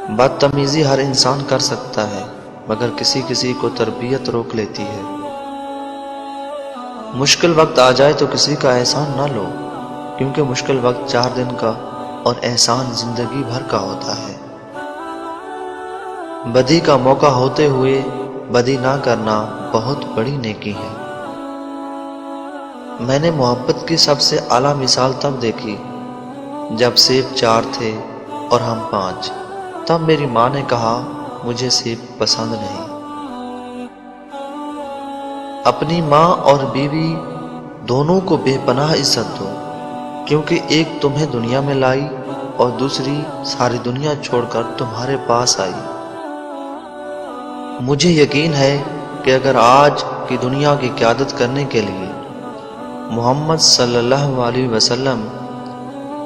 بدتمیزی ہر انسان کر سکتا ہے، مگر کسی کسی کو تربیت روک لیتی ہے۔ مشکل وقت آ جائے تو کسی کا احسان نہ لو، کیونکہ مشکل وقت 4 دن کا اور احسان زندگی بھر کا ہوتا ہے۔ بدی کا موقع ہوتے ہوئے بدی نہ کرنا بہت بڑی نیکی ہے۔ میں نے محبت کی سب سے اعلیٰ مثال تب دیکھی جب سیب 4 تھے اور ہم 5۔ تب میری ماں نے کہا مجھے سیب پسند نہیں۔ اپنی ماں اور بیوی دونوں کو بے پناہ عزت دو، کیونکہ ایک تمہیں دنیا میں لائی اور دوسری ساری دنیا چھوڑ کر تمہارے پاس آئی۔ مجھے یقین ہے کہ اگر آج کی دنیا کی قیادت کرنے کے لیے محمد صلی اللہ علیہ وسلم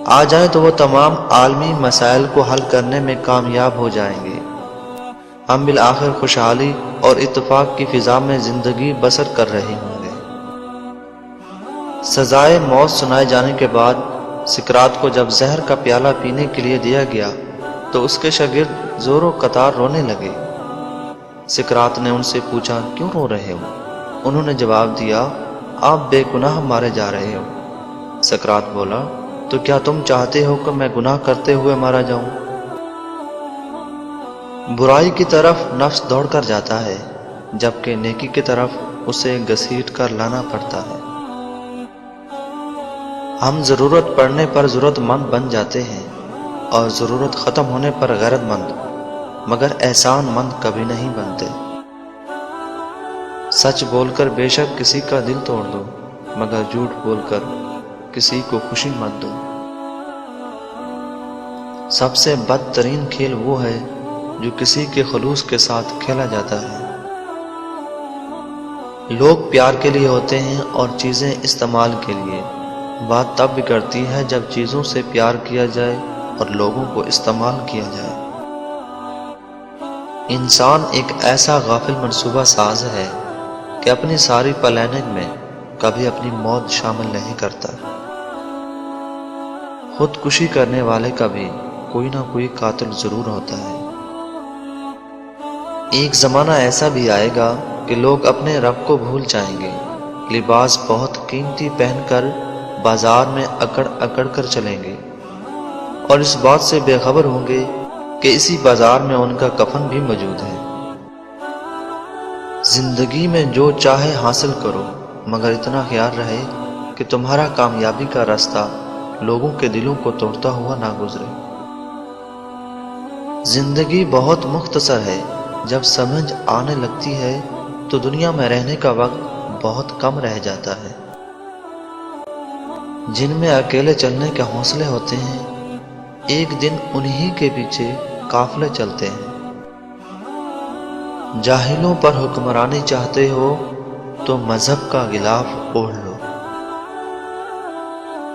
آ جائیں تو وہ تمام عالمی مسائل کو حل کرنے میں کامیاب ہو جائیں گے۔ ہم بالآخر خوشحالی اور اتفاق کی فضا میں زندگی بسر کر رہے ہوں گے۔ سزائے موت سنائے جانے کے بعد سقراط کو جب زہر کا پیالہ پینے کے لیے دیا گیا تو اس کے شاگرد زور و قطار رونے لگے۔ سقراط نے ان سے پوچھا کیوں رو رہے ہو؟ انہوں نے جواب دیا آپ بے گناہ مارے جا رہے ہو۔ سقراط بولا تو کیا تم چاہتے ہو کہ میں گناہ کرتے ہوئے مارا جاؤں؟ برائی کی طرف نفس دوڑ کر جاتا ہے، جبکہ نیکی کی طرف اسے گھسیٹ کر لانا پڑتا ہے۔ ہم ضرورت پڑنے پر ضرورت مند بن جاتے ہیں اور ضرورت ختم ہونے پر غیرت مند، مگر احسان مند کبھی نہیں بنتے۔ سچ بول کر بے شک کسی کا دل توڑ دو، مگر جھوٹ بول کر کسی کو خوشی مت دو۔ سب سے بدترین کھیل وہ ہے جو کسی کے خلوص کے ساتھ کھیلا جاتا ہے۔ لوگ پیار کے لیے ہوتے ہیں اور چیزیں استعمال کے لیے۔ بات تب بگڑتی ہے جب چیزوں سے پیار کیا جائے اور لوگوں کو استعمال کیا جائے۔ انسان ایک ایسا غافل منصوبہ ساز ہے کہ اپنی ساری پلاننگ میں کبھی اپنی موت شامل نہیں کرتا۔ خودکشی کرنے والے کا بھی کوئی نہ کوئی قاتل ضرور ہوتا ہے۔ ایک زمانہ ایسا بھی آئے گا کہ لوگ اپنے رب کو بھول جائیں گے، لباس بہت قیمتی پہن کر بازار میں اکڑ اکڑ کر چلیں گے اور اس بات سے بے خبر ہوں گے کہ اسی بازار میں ان کا کفن بھی موجود ہے۔ زندگی میں جو چاہے حاصل کرو، مگر اتنا خیال رہے کہ تمہارا کامیابی کا راستہ لوگوں کے دلوں کو توڑتا ہوا نہ گزرے۔ زندگی بہت مختصر ہے، جب سمجھ آنے لگتی ہے تو دنیا میں رہنے کا وقت بہت کم رہ جاتا ہے۔ جن میں اکیلے چلنے کے حوصلے ہوتے ہیں، ایک دن انہی کے پیچھے قافلے چلتے ہیں۔ جاہلوں پر حکمرانی چاہتے ہو تو مذہب کا غلاف اوڑھ لو۔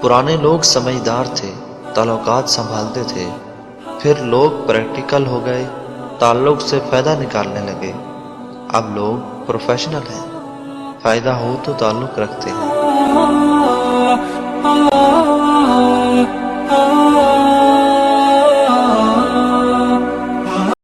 پرانے لوگ سمجھدار تھے، تعلقات سنبھالتے تھے، پھر لوگ پریکٹیکل ہو گئے، تعلق سے فائدہ نکالنے لگے۔ اب لوگ پروفیشنل ہیں، فائدہ ہو تو تعلق رکھتے ہیں۔